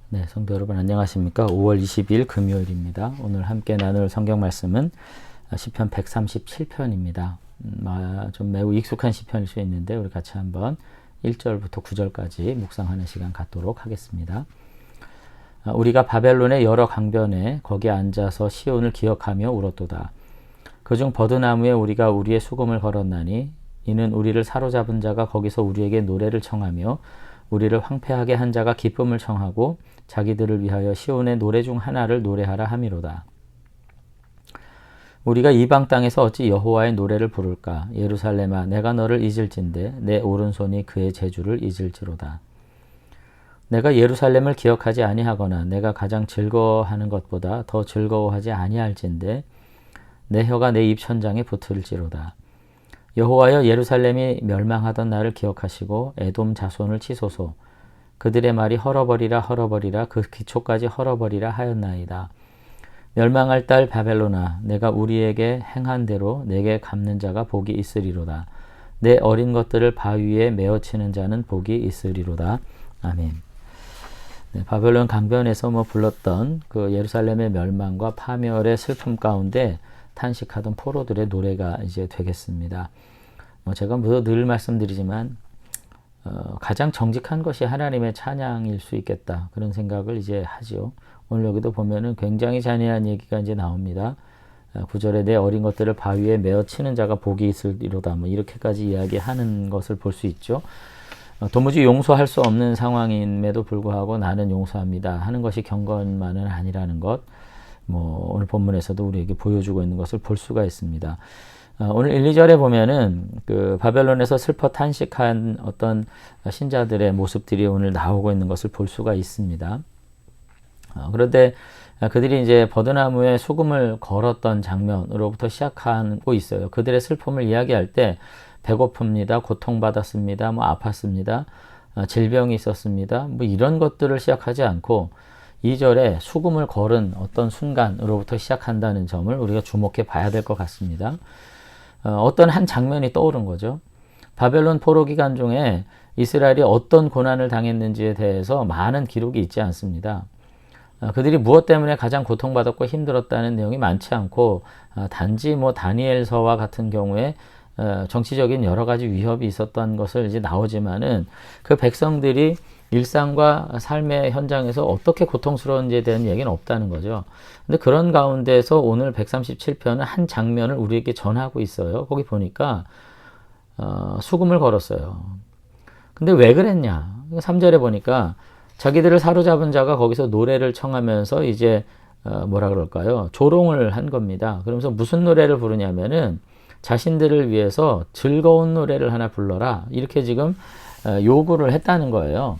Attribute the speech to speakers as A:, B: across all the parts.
A: 네, 성도 여러분 안녕하십니까? 5월 20일 금요일입니다. 오늘 함께 나눌 성경 말씀은 시편 137편입니다. 좀 매우 익숙한 시편일 수 있는데 우리 같이 한번 1절부터 9절까지 묵상하는 시간 갖도록 하겠습니다. 우리가 바벨론의 여러 강변에 거기에 앉아서 시온을 기억하며 울었도다. 그중 버드나무에 우리가 우리의 수금을 걸었나니 이는 우리를 사로잡은 자가 거기서 우리에게 노래를 청하며 우리를 황폐하게 한 자가 기쁨을 청하고 자기들을 위하여 시온의 노래 중 하나를 노래하라 함이로다. 우리가 이방 땅에서 어찌 여호와의 노래를 부를까? 예루살렘아, 내가 너를 잊을진대 내 오른손이 그의 재주를 잊을지로다. 내가 예루살렘을 기억하지 아니하거나 내가 가장 즐거워하는 것보다 더 즐거워하지 아니할진대 내 혀가 내 입천장에 붙을지로다. 여호와여, 예루살렘이 멸망하던 날을 기억하시고 에돔 자손을 치소서. 그들의 말이 헐어버리라 헐어버리라 그 기초까지 헐어버리라 하였나이다. 멸망할 딸 바벨론아, 내가 우리에게 행한 대로 내게 갚는 자가 복이 있으리로다. 내 어린 것들을 바위에 메어치는 자는 복이 있으리로다. 아멘. 네, 바벨론 강변에서 불렀던 그 예루살렘의 멸망과 파멸의 슬픔 가운데 탄식하던 포로들의 노래가 이제 되겠습니다. 제가 늘 말씀드리지만 가장 정직한 것이 하나님의 찬양일 수 있겠다, 그런 생각을 이제 하죠. 오늘 여기도 보면은 굉장히 잔인한 얘기가 이제 나옵니다. 9절에 내 어린 것들을 바위에 메어 치는 자가 복이 있으리로다, 이렇게까지 이야기하는 것을 볼 수 있죠. 도무지 용서할 수 없는 상황임에도 불구하고 나는 용서합니다 하는 것이 경건만은 아니라는 것, 오늘 본문에서도 우리에게 보여주고 있는 것을 볼 수가 있습니다. 오늘 1, 2절에 보면은 그 바벨론에서 슬퍼 탄식한 어떤 신자들의 모습들이 오늘 나오고 있는 것을 볼 수가 있습니다. 그런데 그들이 이제 버드나무에 수금을 걸었던 장면으로부터 시작하고 있어요. 그들의 슬픔을 이야기할 때 배고픕니다, 고통받았습니다, 아팠습니다, 질병이 있었습니다, 이런 것들을 시작하지 않고 2절에 수금을 걸은 어떤 순간으로부터 시작한다는 점을 우리가 주목해 봐야 될 것 같습니다. 어떤 한 장면이 떠오른 거죠. 바벨론 포로 기간 중에 이스라엘이 어떤 고난을 당했는지에 대해서 많은 기록이 있지 않습니다. 그들이 무엇 때문에 가장 고통받았고 힘들었다는 내용이 많지 않고 단지 다니엘서와 같은 경우에 정치적인 여러 가지 위협이 있었던 것을 이제 나오지만은 그 백성들이 일상과 삶의 현장에서 어떻게 고통스러운지에 대한 얘기는 없다는 거죠. 근데 그런 가운데서 오늘 137편은 한 장면을 우리에게 전하고 있어요. 거기 보니까 수금을 걸었어요. 근데 왜 그랬냐? 3절에 보니까 자기들을 사로잡은 자가 거기서 노래를 청하면서 이제 뭐라 그럴까요? 조롱을 한 겁니다. 그러면서 무슨 노래를 부르냐면은 자신들을 위해서 즐거운 노래를 하나 불러라, 이렇게 지금 요구를 했다는 거예요.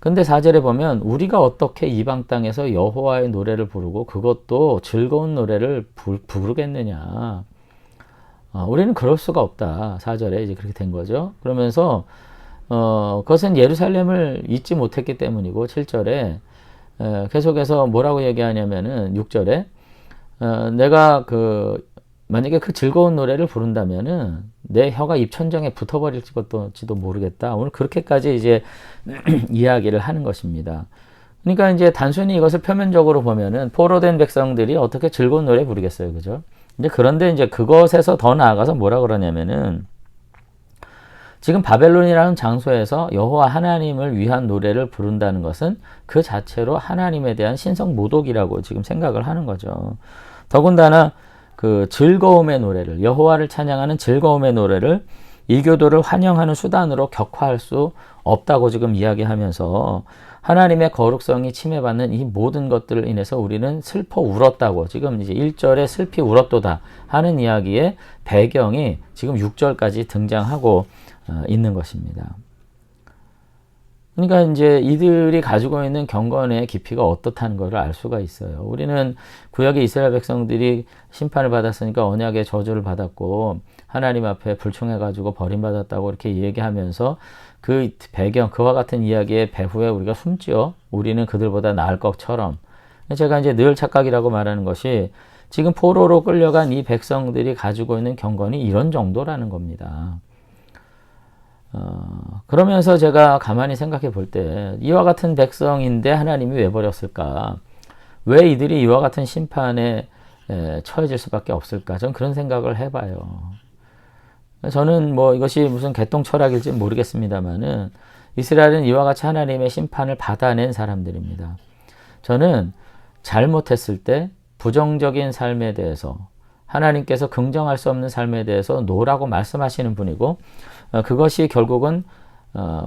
A: 근데 4절에 보면 우리가 어떻게 이방 땅에서 여호와의 노래를 부르고 그것도 즐거운 노래를 부르겠느냐. 우리는 그럴 수가 없다. 4절에 이제 그렇게 된 거죠. 그러면서 그것은 예루살렘을 잊지 못했기 때문이고, 7절에 계속해서 뭐라고 얘기하냐면은 6절에 내가 만약에 그 즐거운 노래를 부른다면은 내 혀가 입천장에 붙어버릴지도 모르겠다. 오늘 그렇게까지 이제 이야기를 하는 것입니다. 그러니까 이제 단순히 이것을 표면적으로 보면은 포로된 백성들이 어떻게 즐거운 노래 부르겠어요, 그죠? 그런데 이제 그것에서 더 나아가서 뭐라 그러냐면은 지금 바벨론이라는 장소에서 여호와 하나님을 위한 노래를 부른다는 것은 그 자체로 하나님에 대한 신성 모독이라고 지금 생각을 하는 거죠. 더군다나 그 즐거움의 노래를, 여호와를 찬양하는 즐거움의 노래를 이교도를 환영하는 수단으로 격화할 수 없다고 지금 이야기하면서 하나님의 거룩성이 침해받는 이 모든 것들을 인해서 우리는 슬퍼 울었다고, 지금 이제 1절에 슬피 울었도다 하는 이야기의 배경이 지금 6절까지 등장하고 있는 것입니다. 그러니까 이제 이들이 가지고 있는 경건의 깊이가 어떻다는 것을 알 수가 있어요. 우리는 구약의 이스라엘 백성들이 심판을 받았으니까 언약의 저주를 받았고 하나님 앞에 불충해가지고 버림받았다고 이렇게 얘기하면서 그 배경, 그와 같은 이야기의 배후에 우리가 숨지요. 우리는 그들보다 나을 것처럼. 제가 이제 늘 착각이라고 말하는 것이 지금 포로로 끌려간 이 백성들이 가지고 있는 경건이 이런 정도라는 겁니다. 그러면서 제가 가만히 생각해 볼 때 이와 같은 백성인데 하나님이 왜 버렸을까? 왜 이들이 이와 같은 심판에 처해질 수밖에 없을까? 저는 그런 생각을 해봐요. 저는 뭐 이것이 무슨 개똥 철학일지 모르겠습니다만은 이스라엘은 이와 같이 하나님의 심판을 받아낸 사람들입니다. 저는 잘못했을 때 부정적인 삶에 대해서 하나님께서 긍정할 수 없는 삶에 대해서 노라고 말씀하시는 분이고 그것이 결국은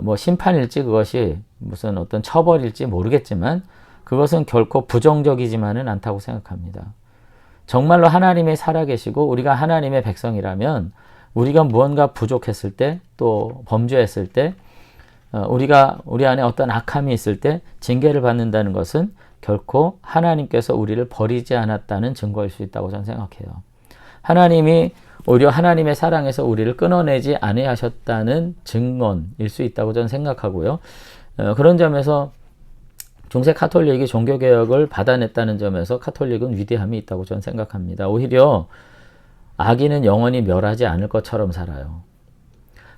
A: 뭐 심판일지 그것이 무슨 어떤 처벌일지 모르겠지만 그것은 결코 부정적이지만은 않다고 생각합니다. 정말로 하나님이 살아계시고 우리가 하나님의 백성이라면 우리가 무언가 부족했을 때 또 범죄했을 때 우리가 우리 안에 어떤 악함이 있을 때 징계를 받는다는 것은 결코 하나님께서 우리를 버리지 않았다는 증거일 수 있다고 저는 생각해요. 하나님이 오히려 하나님의 사랑에서 우리를 끊어내지 아니하셨다는 증언일 수 있다고 저는 생각하고요. 그런 점에서 중세 카톨릭이 종교개혁을 받아냈다는 점에서 카톨릭은 위대함이 있다고 저는 생각합니다. 오히려 악인은 영원히 멸하지 않을 것처럼 살아요.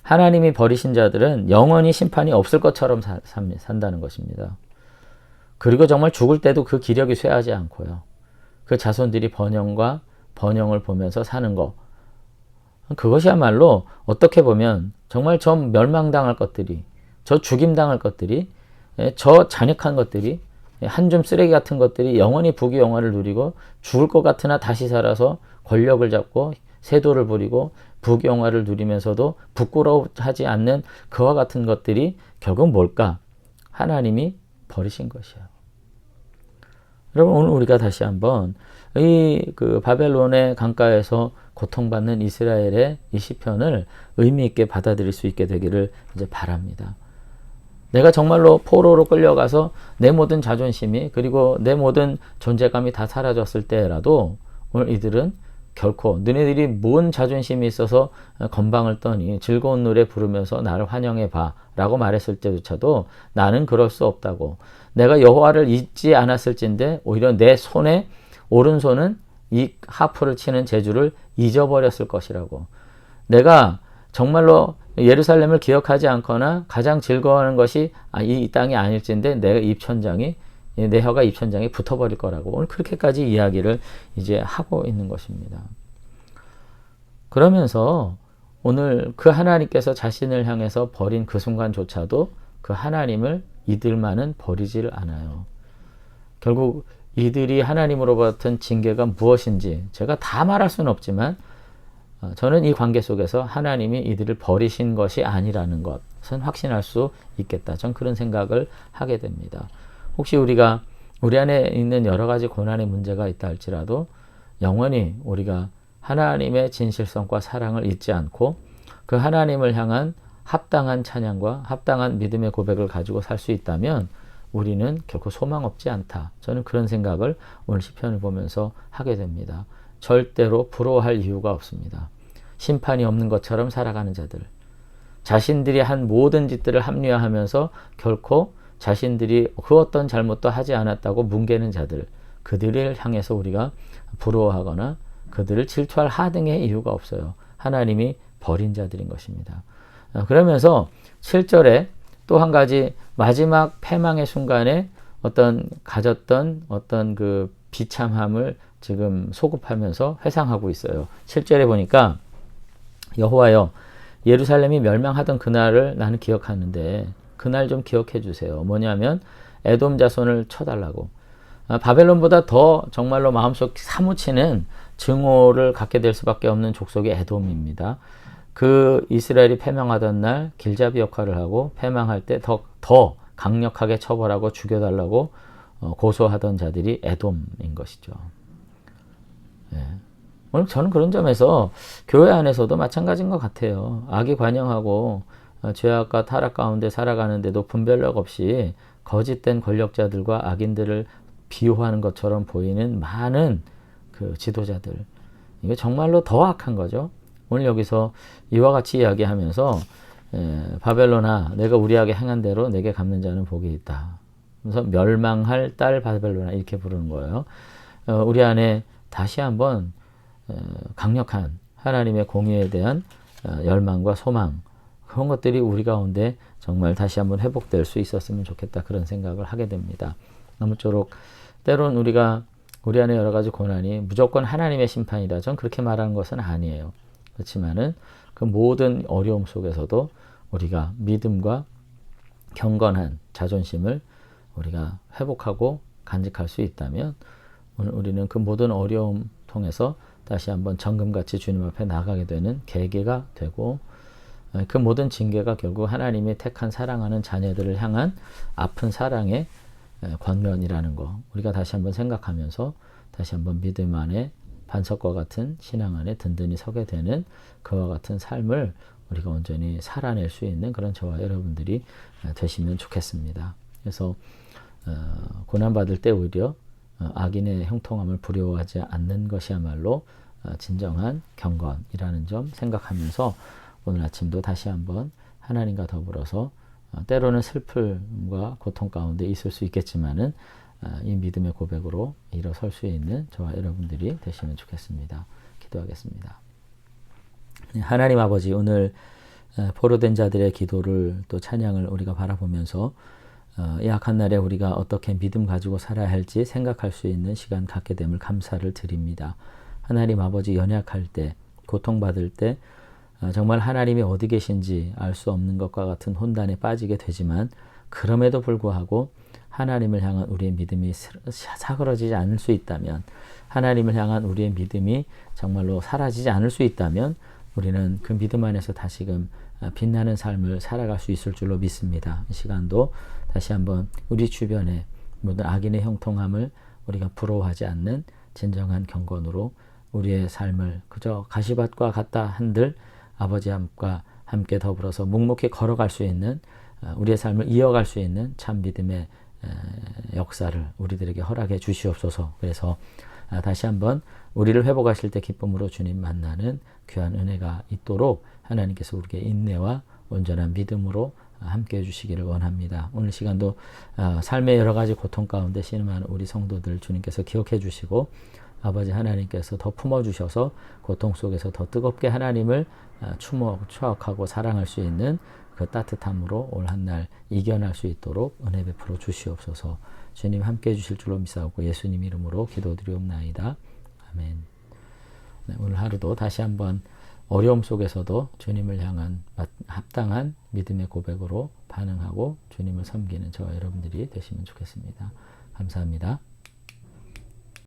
A: 하나님이 버리신 자들은 영원히 심판이 없을 것처럼 산다는 것입니다. 그리고 정말 죽을 때도 그 기력이 쇠하지 않고요. 그 자손들이 번영을 보면서 사는 것. 그것이야말로 어떻게 보면 정말 저 멸망당할 것들이, 저 죽임당할 것들이, 저 잔혹한 것들이, 한 줌 쓰레기 같은 것들이 영원히 부귀영화를 누리고 죽을 것 같으나 다시 살아서 권력을 잡고 세도를 부리고 부귀영화를 누리면서도 부끄러워하지 않는 그와 같은 것들이 결국 뭘까? 하나님이 버리신 것이에요. 여러분 오늘 우리가 다시 한번 이 바벨론의 강가에서 고통받는 이스라엘의 이 시편을 의미 있게 받아들일 수 있게 되기를 이제 바랍니다. 내가 정말로 포로로 끌려가서 내 모든 자존심이 그리고 내 모든 존재감이 다 사라졌을 때라도 오늘 이들은 결코 너네들이 뭔 자존심이 있어서 건방을 떠니 즐거운 노래 부르면서 나를 환영해 봐 라고 말했을 때조차도 나는 그럴 수 없다고 내가 여호와를 잊지 않았을진데 오히려 내 손에 오른손은 이 하프를 치는 재주를 잊어버렸을 것이라고 내가 정말로 예루살렘을 기억하지 않거나 가장 즐거워하는 것이 이 땅이 아닐진데 내 혀가 입천장에 붙어버릴 거라고 오늘 그렇게까지 이야기를 이제 하고 있는 것입니다. 그러면서 오늘 그 하나님께서 자신을 향해서 버린 그 순간조차도 그 하나님을 이들만은 버리지를 않아요. 결국 이들이 하나님으로부터 징계가 무엇인지 제가 다 말할 수는 없지만 저는 이 관계 속에서 하나님이 이들을 버리신 것이 아니라는 것은 확신할 수 있겠다. 전 그런 생각을 하게 됩니다. 혹시 우리가 우리 안에 있는 여러 가지 고난의 문제가 있다 할지라도 영원히 우리가 하나님의 진실성과 사랑을 잊지 않고 그 하나님을 향한 합당한 찬양과 합당한 믿음의 고백을 가지고 살 수 있다면 우리는 결코 소망 없지 않다. 저는 그런 생각을 오늘 시편을 보면서 하게 됩니다. 절대로 부러워할 이유가 없습니다. 심판이 없는 것처럼 살아가는 자들. 자신들이 한 모든 짓들을 합리화하면서 결코 자신들이 그 어떤 잘못도 하지 않았다고 뭉개는 자들. 그들을 향해서 우리가 부러워하거나 그들을 질투할 하등의 이유가 없어요. 하나님이 버린 자들인 것입니다. 그러면서 7절에 또 한 가지 마지막 패망의 순간에 가졌던 어떤 그 비참함을 지금 소급하면서 회상하고 있어요. 7절에 보니까 여호와여 예루살렘이 멸망하던 그날을 나는 기억하는데 그날 좀 기억해 주세요. 뭐냐면 에돔 자손을 쳐달라고. 바벨론보다 더 정말로 마음속 사무치는 증오를 갖게 될 수밖에 없는 족속이 에돔입니다. 그 이스라엘이 패망하던 날 길잡이 역할을 하고 패망할 때 더 강력하게 처벌하고 죽여달라고 고소하던 자들이 에돔인 것이죠. 오늘 저는 그런 점에서 교회 안에서도 마찬가지인 것 같아요. 악이 관영하고 죄악과 타락 가운데 살아가는데도 분별력 없이 거짓된 권력자들과 악인들을 비호하는 것처럼 보이는 많은 그 지도자들. 이거 정말로 더 악한 거죠. 오늘 여기서 이와 같이 이야기하면서 바벨론아 내가 우리에게 행한 대로 내게 갚는 자는 복이 있다. 그래서 멸망할 딸 바벨론아 이렇게 부르는 거예요. 우리 안에 다시 한번 강력한 하나님의 공의에 대한 열망과 소망 그런 것들이 우리 가운데 정말 다시 한번 회복될 수 있었으면 좋겠다, 그런 생각을 하게 됩니다. 아무쪼록 때론 우리 안에 여러 가지 고난이 무조건 하나님의 심판이다, 전 그렇게 말하는 것은 아니에요. 그렇지만은 그 모든 어려움 속에서도 우리가 믿음과 경건한 자존심을 우리가 회복하고 간직할 수 있다면 오늘 우리는 그 모든 어려움 통해서 다시 한번 정금같이 주님 앞에 나가게 되는 계기가 되고, 그 모든 징계가 결국 하나님이 택한 사랑하는 자녀들을 향한 아픈 사랑의 권면이라는 거, 우리가 다시 한번 생각하면서 다시 한번 믿음 안에 반석과 같은 신앙 안에 든든히 서게 되는 그와 같은 삶을 우리가 온전히 살아낼 수 있는 그런 저와 여러분들이 되시면 좋겠습니다. 그래서 고난받을 때 오히려 악인의 형통함을 부러워하지 않는 것이야말로 진정한 경건이라는 점 생각하면서 오늘 아침도 다시 한번 하나님과 더불어서 때로는 슬픔과 고통 가운데 있을 수 있겠지만은 이 믿음의 고백으로 일어설 수 있는 저와 여러분들이 되시면 좋겠습니다. 기도하겠습니다. 하나님 아버지, 오늘 포로된 자들의 기도를 또 찬양을 우리가 바라보면서 이 악한 날에 우리가 어떻게 믿음 가지고 살아야 할지 생각할 수 있는 시간 갖게 됨을 감사를 드립니다. 하나님 아버지, 연약할 때, 고통받을 때 정말 하나님이 어디 계신지 알 수 없는 것과 같은 혼돈에 빠지게 되지만, 그럼에도 불구하고 하나님을 향한 우리의 믿음이 사그러지지 않을 수 있다면, 하나님을 향한 우리의 믿음이 정말로 사라지지 않을 수 있다면 우리는 그 믿음 안에서 다시금 빛나는 삶을 살아갈 수 있을 줄로 믿습니다. 이 시간도 다시 한번 우리 주변에 모든 악인의 형통함을 우리가 부러워하지 않는 진정한 경건으로 우리의 삶을 그저 가시밭과 같다 한들 아버지와 함께 더불어서 묵묵히 걸어갈 수 있는, 우리의 삶을 이어갈 수 있는 참 믿음의 역사를 우리들에게 허락해 주시옵소서. 그래서 다시 한번 우리를 회복하실 때 기쁨으로 주님 만나는 귀한 은혜가 있도록 하나님께서 우리에게 인내와 온전한 믿음으로 함께 해주시기를 원합니다. 오늘 시간도 삶의 여러 가지 고통 가운데 신음하는 우리 성도들 주님께서 기억해 주시고, 아버지 하나님께서 더 품어주셔서 고통 속에서 더 뜨겁게 하나님을 추억하고 사랑할 수 있는 그 따뜻함으로 올 한 날 이겨날 수 있도록 은혜 베풀어 주시옵소서. 주님 함께 해주실 줄로 믿사오고 예수님 이름으로 기도드리옵나이다. 아멘. 네, 오늘 하루도 다시 한번 어려움 속에서도 주님을 향한 합당한 믿음의 고백으로 반응하고 주님을 섬기는 저와 여러분들이 되시면 좋겠습니다. 감사합니다.